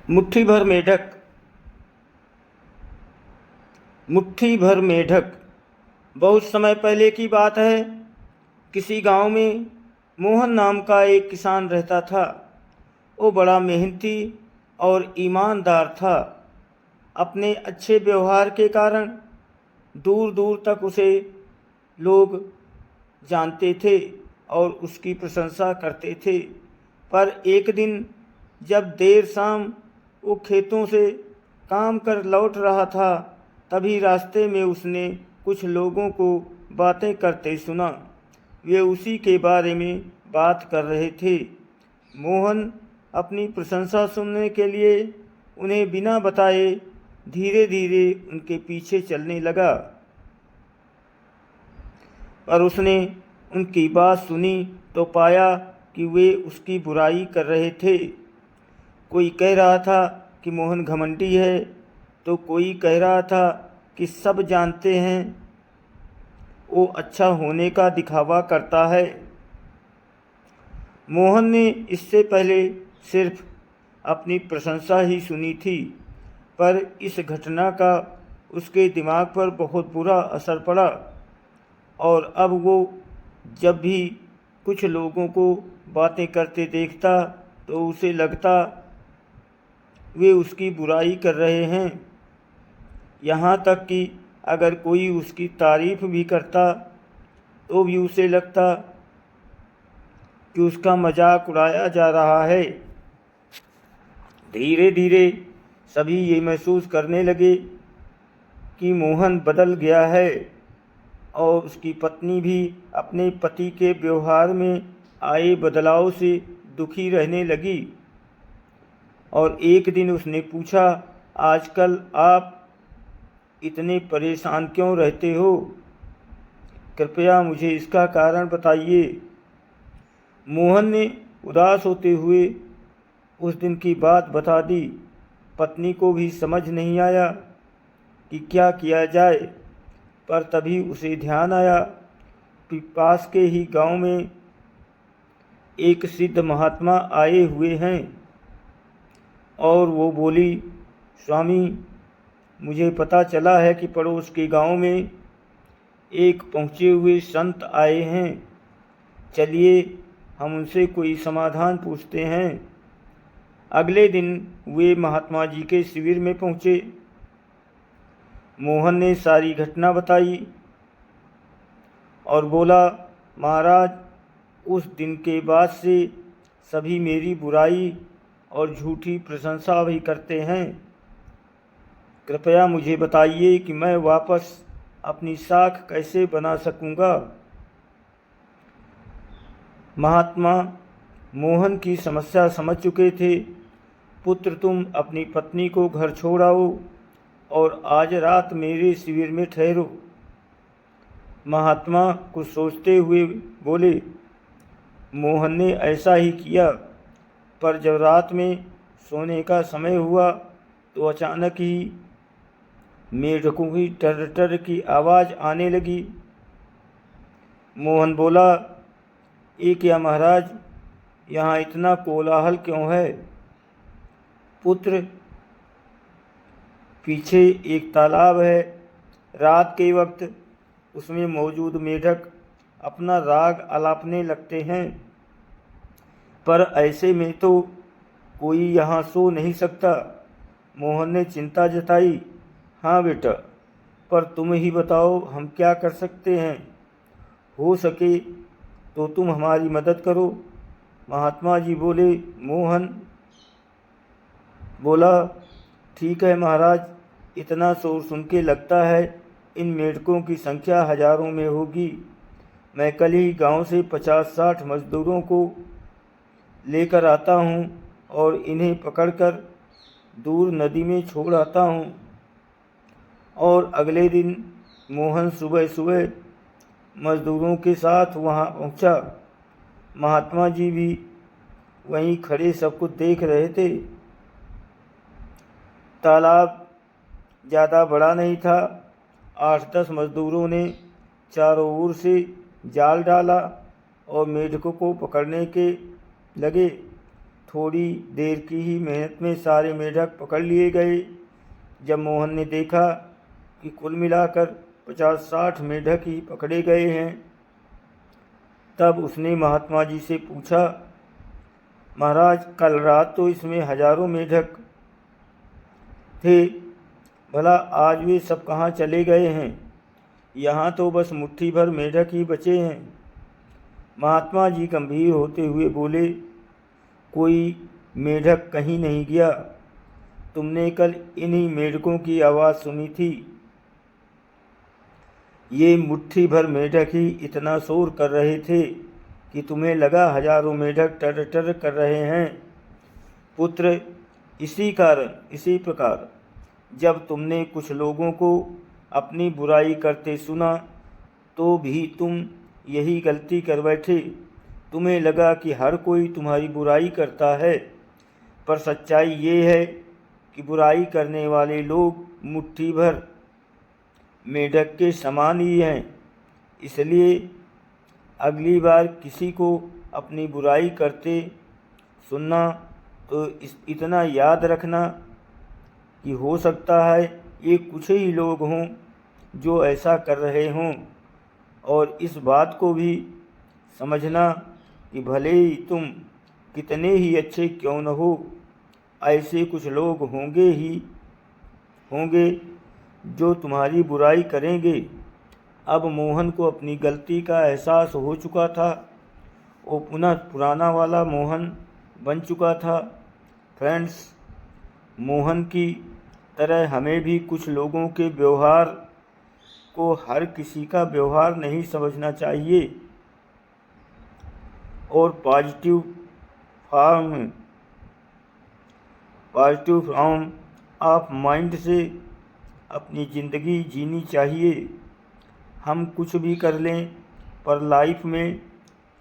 मुट्ठी भर मेढक। मुट्ठी भर मेढक। बहुत समय पहले की बात है। किसी गांव में मोहन नाम का एक किसान रहता था। वो बड़ा मेहनती और ईमानदार था। अपने अच्छे व्यवहार के कारण दूर दूर तक उसे लोग जानते थे और उसकी प्रशंसा करते थे। पर एक दिन जब देर शाम वो खेतों से काम कर लौट रहा था, तभी रास्ते में उसने कुछ लोगों को बातें करते सुना। वे उसी के बारे में बात कर रहे थे। मोहन अपनी प्रशंसा सुनने के लिए उन्हें बिना बताए धीरे धीरे उनके पीछे चलने लगा। पर उसने उनकी बात सुनी तो पाया कि वे उसकी बुराई कर रहे थे। कोई कह रहा था कि मोहन घमंडी है, तो कोई कह रहा था कि सब जानते हैं वो अच्छा होने का दिखावा करता है। मोहन ने इससे पहले सिर्फ अपनी प्रशंसा ही सुनी थी, पर इस घटना का उसके दिमाग पर बहुत बुरा असर पड़ा और अब वो जब भी कुछ लोगों को बातें करते देखता तो उसे लगता वे उसकी बुराई कर रहे हैं। यहाँ तक कि अगर कोई उसकी तारीफ भी करता तो भी उसे लगता कि उसका मजाक उड़ाया जा रहा है। धीरे धीरे सभी ये महसूस करने लगे कि मोहन बदल गया है और उसकी पत्नी भी अपने पति के व्यवहार में आए बदलाव से दुखी रहने लगी। और एक दिन उसने पूछा, आजकल आप इतने परेशान क्यों रहते हो? कृपया मुझे इसका कारण बताइए। मोहन ने उदास होते हुए उस दिन की बात बता दी। पत्नी को भी समझ नहीं आया कि क्या किया जाए, पर तभी उसे ध्यान आया कि पास के ही गांव में एक सिद्ध महात्मा आए हुए हैं। और वो बोली, स्वामी, मुझे पता चला है कि पड़ोस के गांव में एक पहुँचे हुए संत आए हैं। चलिए हम उनसे कोई समाधान पूछते हैं। अगले दिन वे महात्मा जी के शिविर में पहुँचे। मोहन ने सारी घटना बताई और बोला, महाराज, उस दिन के बाद से सभी मेरी बुराई और झूठी प्रशंसा भी करते हैं। कृपया मुझे बताइए कि मैं वापस अपनी साख कैसे बना सकूंगा। महात्मा मोहन की समस्या समझ चुके थे। पुत्र, तुम अपनी पत्नी को घर छोड़ आओ और आज रात मेरे शिविर में ठहरो। महात्मा कुछ सोचते हुए बोले। मोहन ने ऐसा ही किया, पर जब रात में सोने का समय हुआ तो अचानक ही मेढकों की टर टर की आवाज़ आने लगी। मोहन बोला, ये क्या महाराज, यहाँ इतना कोलाहल क्यों है? पुत्र, पीछे एक तालाब है। रात के वक्त उसमें मौजूद मेढक अपना राग आलापने लगते हैं, पर ऐसे में तो कोई यहाँ सो नहीं सकता। मोहन ने चिंता जताई। हाँ बेटा, पर तुम ही बताओ हम क्या कर सकते हैं? हो सके तो तुम हमारी मदद करो। महात्मा जी बोले। मोहन बोला, ठीक है महाराज, इतना शोर सुन के लगता है इन मेढकों की संख्या हजारों में होगी। मैं कल ही गांव से 50-60 मजदूरों को लेकर आता हूँ और इन्हें पकड़कर दूर नदी में छोड़ आता हूँ। और अगले दिन मोहन सुबह सुबह मजदूरों के साथ वहाँ पहुँचा। महात्मा जी भी वहीं खड़े सब कुछ देख रहे थे। तालाब ज़्यादा बड़ा नहीं था। 8-10 मजदूरों ने चारों ओर से जाल डाला और मेढकों को पकड़ने के लगे। थोड़ी देर की ही मेहनत में सारे मेढक पकड़ लिए गए। जब मोहन ने देखा कि कुल मिलाकर 50-60 मेढक ही पकड़े गए हैं, तब उसने महात्मा जी से पूछा, महाराज, कल रात तो इसमें हजारों मेढक थे, भला आज वे सब कहाँ चले गए हैं? यहाँ तो बस मुट्ठी भर मेढक ही बचे हैं। महात्मा जी गंभीर होते हुए बोले, कोई मेढक कहीं नहीं गया। तुमने कल इन्हीं मेढकों की आवाज़ सुनी थी। ये मुट्ठी भर मेढक ही इतना शोर कर रहे थे कि तुम्हें लगा हजारों मेढक टर टर कर रहे हैं। पुत्र, इसी प्रकार जब तुमने कुछ लोगों को अपनी बुराई करते सुना तो भी तुम यही गलती कर बैठे। तुम्हें लगा कि हर कोई तुम्हारी बुराई करता है, पर सच्चाई ये है कि बुराई करने वाले लोग मुट्ठी भर मेढक के समान ही हैं। इसलिए अगली बार किसी को अपनी बुराई करते सुनना तो इतना याद रखना कि हो सकता है ये कुछ ही लोग हों जो ऐसा कर रहे हों, और इस बात को भी समझना कि भले ही तुम कितने ही अच्छे क्यों न हो, ऐसे कुछ लोग होंगे जो तुम्हारी बुराई करेंगे। अब मोहन को अपनी गलती का एहसास हो चुका था। वो पुनः पुराना वाला मोहन बन चुका था। फ्रेंड्स, मोहन की तरह हमें भी कुछ लोगों के व्यवहार को हर किसी का व्यवहार नहीं समझना चाहिए और पॉजिटिव फॉर्म ऑफ माइंड से अपनी ज़िंदगी जीनी चाहिए। हम कुछ भी कर लें, पर लाइफ में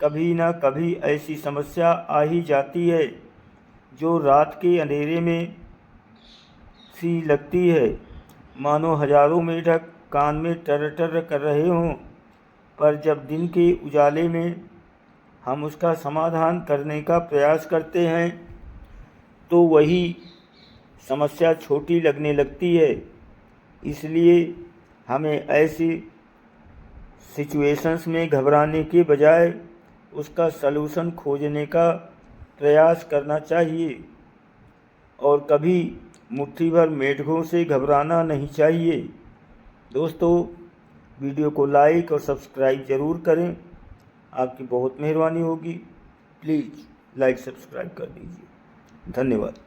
कभी ना कभी ऐसी समस्या आ ही जाती है जो रात के अंधेरे में सी लगती है, मानो हजारों मेढक कान में टर टर कर रहे हों। पर जब दिन के उजाले में हम उसका समाधान करने का प्रयास करते हैं तो वही समस्या छोटी लगने लगती है। इसलिए हमें ऐसी सिचुएशंस में घबराने के बजाय उसका सलूशन खोजने का प्रयास करना चाहिए और कभी मुट्ठी भर मेढकों से घबराना नहीं चाहिए। दोस्तों, वीडियो को लाइक और सब्सक्राइब ज़रूर करें, आपकी बहुत मेहरबानी होगी। प्लीज़ लाइक सब्सक्राइब कर दीजिए। धन्यवाद।